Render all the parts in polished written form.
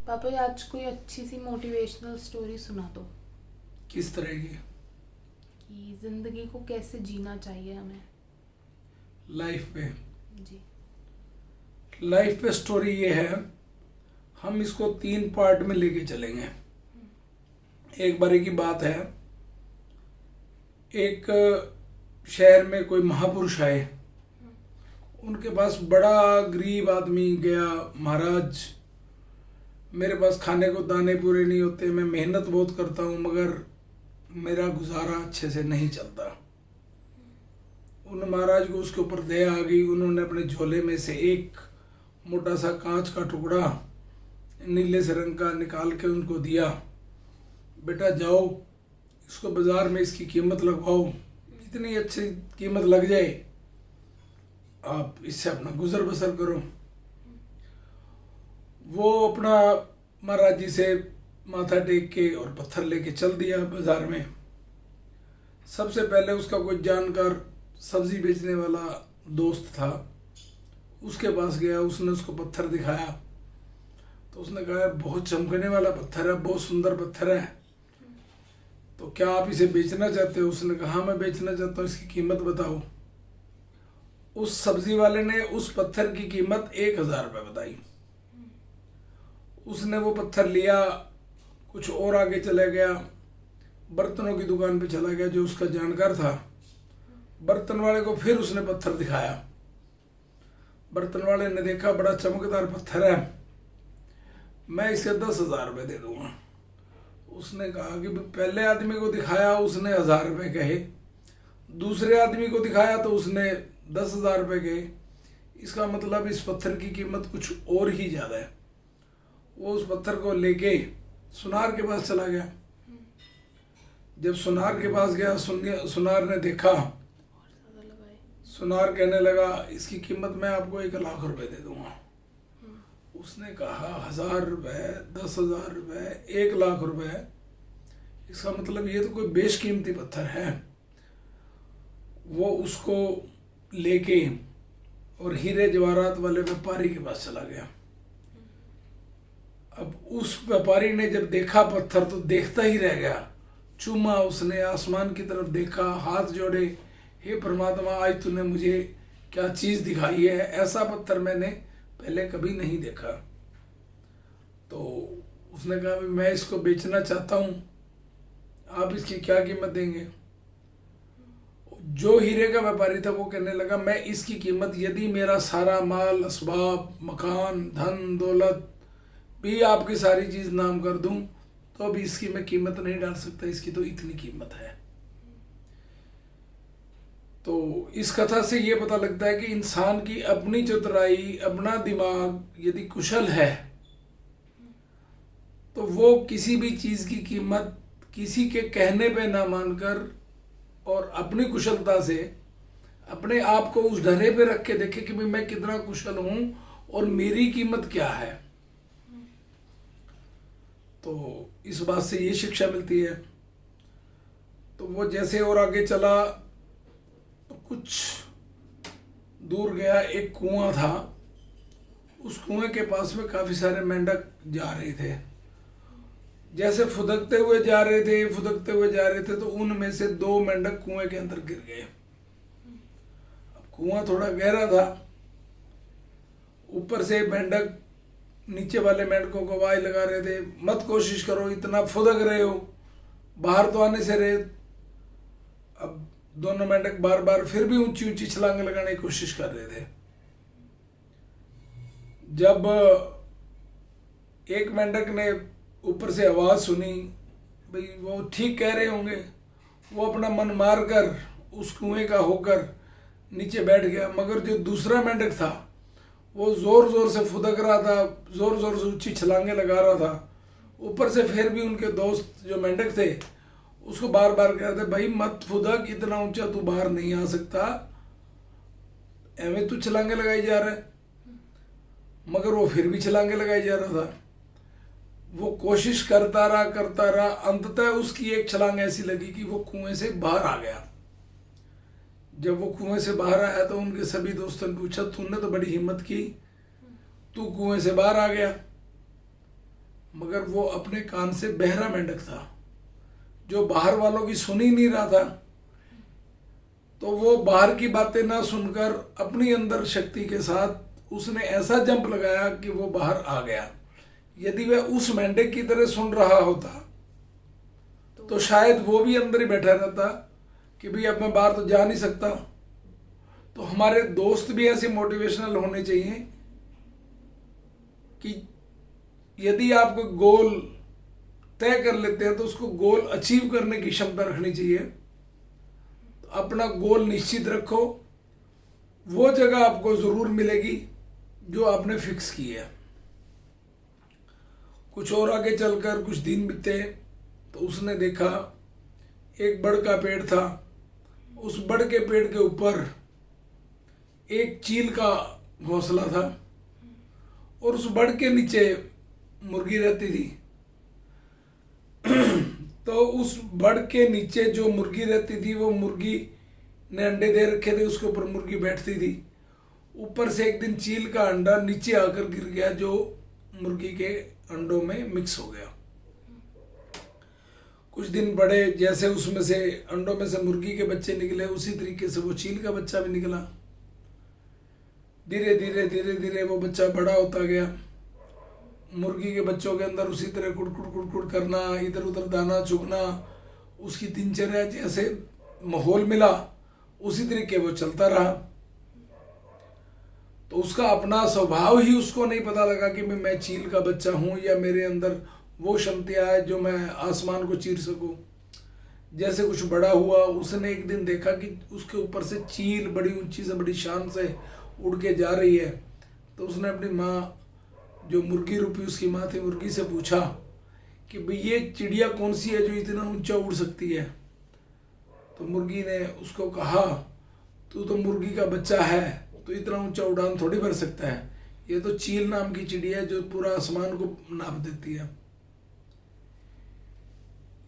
पापा आज कोई अच्छी सी मोटिवेशनल स्टोरी सुना दो किस तरह की? कि जिंदगी को कैसे जीना चाहिए हमें। लाइफ पे? जी। लाइफ पे स्टोरी ये है, हम इसको 3 पार्ट में लेके चलेंगे। एक बारी की बात है, एक शहर में कोई महापुरुष आए। उनके पास बड़ा गरीब आदमी गया, महाराज मेरे पास खाने को दाने पूरे नहीं होते, मैं मेहनत बहुत करता हूँ मगर मेरा गुजारा अच्छे से नहीं चलता। उन महाराज को उसके ऊपर दया आ गई। उन्होंने अपने झोले में से एक मोटा सा कांच का टुकड़ा नीले से रंग का निकाल के उनको दिया। बेटा जाओ, इसको बाजार में इसकी कीमत लगवाओ, इतनी अच्छी कीमत लग जाए आप इससे अपना गुजर बसर करो। वो अपना महाराज जी से माथा टेक के और पत्थर लेके चल दिया बाजार में। सबसे पहले उसका कोई जानकार सब्जी बेचने वाला दोस्त था, उसके पास गया। उसने उसको पत्थर दिखाया तो उसने कहा बहुत चमकने वाला पत्थर है, बहुत सुंदर पत्थर है, तो क्या आप इसे बेचना चाहते हो? उसने कहा हाँ मैं बेचना चाहता हूँ, इसकी कीमत बताओ। उस सब्जी वाले ने उस पत्थर की कीमत 1000 रुपये बताई। उसने वो पत्थर लिया, कुछ और आगे चला गया, बर्तनों की दुकान पे चला गया जो उसका जानकार था। बर्तन वाले को फिर उसने पत्थर दिखाया। बर्तन वाले ने देखा बड़ा चमकदार पत्थर है, मैं इसे 10,000 रुपये दे दूंगा। उसने कहा कि पहले आदमी को दिखाया उसने 1000 रुपये कहे, दूसरे आदमी को दिखाया तो उसने 10,000 रुपये कहे, इसका मतलब इस पत्थर की कीमत कुछ और ही ज़्यादा है। वो उस पत्थर को लेके सुनार के पास चला गया। जब सुनार के पास गया, सुनार ने देखा, सुनार कहने लगा इसकी कीमत मैं आपको 1,00,000 रुपये दे दूंगा। उसने कहा 1000 रुपये, 10,000 रुपये, 1,00,000 रुपये, इसका मतलब ये तो कोई बेशकीमती पत्थर है। वो उसको लेके और हीरे जवाहरात वाले व्यापारी के पास चला गया। अब उस व्यापारी ने जब देखा पत्थर तो देखता ही रह गया। चूमा उसने, आसमान की तरफ देखा, हाथ जोड़े, हे परमात्मा आज तूने मुझे क्या चीज़ दिखाई है, ऐसा पत्थर मैंने पहले कभी नहीं देखा। तो उसने कहा मैं इसको बेचना चाहता हूँ, आप इसकी क्या कीमत देंगे? जो हीरे का व्यापारी था वो कहने लगा मैं इसकी कीमत यदि मेरा सारा माल असबाब, मकान, धन दौलत भी आपकी सारी चीज़ नाम कर दूं तो भी इसकी मैं कीमत नहीं डाल सकता, इसकी तो इतनी कीमत है। तो इस कथा से ये पता लगता है कि इंसान की अपनी चतुराई, अपना दिमाग यदि कुशल है तो वो किसी भी चीज़ की कीमत किसी के कहने पे ना मानकर और अपनी कुशलता से अपने आप को उस ढर्रे पे रख के देखे कि भाई मैं कितना कुशल हूँ और मेरी कीमत क्या है। तो इस बात से ये शिक्षा मिलती है। तो वो जैसे और आगे चला तो कुछ दूर गया, एक कुआं था। उस कुएं के पास में काफ़ी सारे मेंढक जा रहे थे। जैसे फुदकते हुए जा रहे थे तो उनमें से 2 मेंढक कुएं के अंदर गिर गए। अब कुआं थोड़ा गहरा था, ऊपर से मेंढक नीचे वाले मेंढकों को आवाज लगा रहे थे मत कोशिश करो, इतना फुदक रहे हो, बाहर तो आने से रहे। अब दोनों मेंढक बार बार फिर भी ऊंची ऊंची छलांग लगाने की कोशिश कर रहे थे। जब एक मेंढक ने ऊपर से आवाज़ सुनी, भाई वो ठीक कह रहे होंगे, वो अपना मन मार कर उस कुएं का होकर नीचे बैठ गया। मगर जो दूसरा मेंढक था वो ज़ोर ज़ोर से फुदक रहा था, ज़ोर ज़ोर से ऊंची छलांगे लगा रहा था। ऊपर से फिर भी उनके दोस्त जो मेंढक थे उसको बार बार कह रहे थे भाई मत फुदक, इतना ऊंचा तू बाहर नहीं आ सकता, एवं तू छलांगे लगाई जा रहा है। मगर वो फिर भी छलांगे लगाई जा रहा था। वो कोशिश करता रहा, अंततः उसकी एक छलांग ऐसी लगी कि वो कुएं से बाहर आ गया। जब वो कुएं से बाहर आया तो उनके सभी दोस्तों ने पूछा तूने तो बड़ी हिम्मत की, तू कुएं से बाहर आ गया। मगर वो अपने कान से बहरा मेंढक था, जो बाहर वालों की सुन ही नहीं रहा था। तो वो बाहर की बातें ना सुनकर अपनी अंदर शक्ति के साथ उसने ऐसा जंप लगाया कि वो बाहर आ गया। यदि वह उस मेंढक की तरह सुन रहा होता तो शायद वो भी अंदर ही बैठा रहता कि भाई अब मैं बाहर तो जा नहीं सकता। तो हमारे दोस्त भी ऐसे मोटिवेशनल होने चाहिए कि यदि आप कोई गोल तय कर लेते हैं तो उसको गोल अचीव करने की क्षमता रखनी चाहिए। तो अपना गोल निश्चित रखो, वो जगह आपको जरूर मिलेगी जो आपने फिक्स की है। कुछ और आगे चलकर कुछ दिन बीते तो उसने देखा एक बड़ का पेड़ था। उस बड़ के पेड़ के ऊपर एक चील का घोंसला था और उस बड़ के नीचे मुर्गी रहती थी। तो उस बड़ के नीचे जो मुर्गी रहती थी वो मुर्गी ने अंडे दे रखे थे, उसके ऊपर मुर्गी बैठती थी। ऊपर से एक दिन चील का अंडा नीचे आकर गिर गया जो मुर्गी के अंडों में मिक्स हो गया। कुछ दिन बड़े, जैसे उसमें से अंडों में से मुर्गी के बच्चे निकले उसी तरीके से वो चील का बच्चा भी निकला। धीरे धीरे वो बच्चा बड़ा होता गया। मुर्गी के बच्चों के अंदर उसी तरह कुड़कुड़ करना, इधर उधर दाना चुगना, उसकी दिनचर्या जैसे माहौल मिला उसी तरीके वो चलता रहा। तो उसका अपना स्वभाव ही उसको नहीं पता लगा कि मैं चील का बच्चा हूं या मेरे अंदर वो क्षमता है जो मैं आसमान को चीर सकूं। जैसे कुछ बड़ा हुआ, उसने एक दिन देखा कि उसके ऊपर से चील बड़ी ऊंची से बड़ी शान से उड़ के जा रही है। तो उसने अपनी माँ, जो मुर्गी रूपी उसकी माँ थी, मुर्गी से पूछा कि भाई ये चिड़िया कौन सी है जो इतना ऊंचा उड़ सकती है। तो मुर्गी ने उसको कहा, तू तो मुर्गी का बच्चा है, तो इतना ऊंचा उड़ान थोड़ी भर सकता है। ये तो चील नाम की चिड़िया है जो पूरा आसमान को नाप देती है।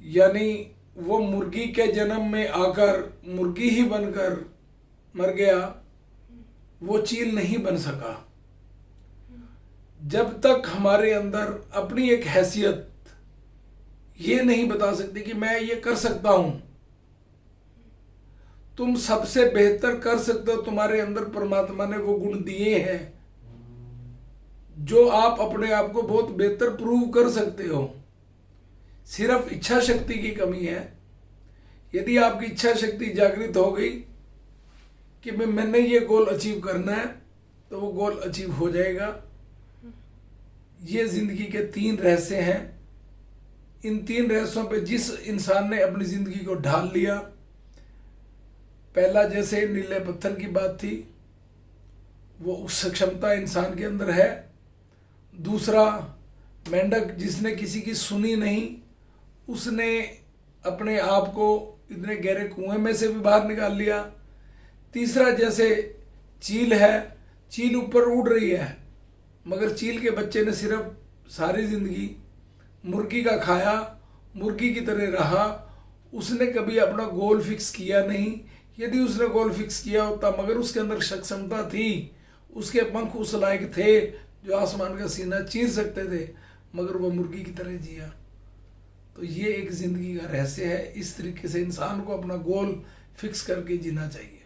यानी वो मुर्गी के जन्म में आकर मुर्गी ही बनकर मर गया, वो चील नहीं बन सका। जब तक हमारे अंदर अपनी एक हैसियत ये नहीं बता सकती कि मैं ये कर सकता हूं, तुम सबसे बेहतर कर सकते हो, तुम्हारे अंदर परमात्मा ने वो गुण दिए हैं जो आप अपने आप को बहुत बेहतर प्रूव कर सकते हो। सिर्फ इच्छा शक्ति की कमी है। यदि आपकी इच्छा शक्ति जागृत हो गई कि मैंने ये गोल अचीव करना है तो वो गोल अचीव हो जाएगा। ये जिंदगी के 3 रहस्य हैं। इन 3 रहस्यों पे जिस इंसान ने अपनी जिंदगी को ढाल लिया, पहला जैसे नीले पत्थर की बात थी, वो उस क्षमता इंसान के अंदर है। दूसरा, मेंढक जिसने किसी की सुनी नहीं, उसने अपने आप को इतने गहरे कुएं में से भी बाहर निकाल लिया। तीसरा, जैसे चील है, चील ऊपर उड़ रही है मगर चील के बच्चे ने सिर्फ सारी जिंदगी मुर्गी का खाया, मुर्गी की तरह रहा। उसने कभी अपना गोल फिक्स किया नहीं। यदि उसने गोल फिक्स किया होता, मगर उसके अंदर क्षमता थी, उसके पंख उस लायक थे जो आसमान का सीना चीर सकते थे, मगर वो मुर्गी की तरह जिया। तो ये एक जिंदगी का रहस्य है। इस तरीके से इंसान को अपना गोल फिक्स करके जीना चाहिए।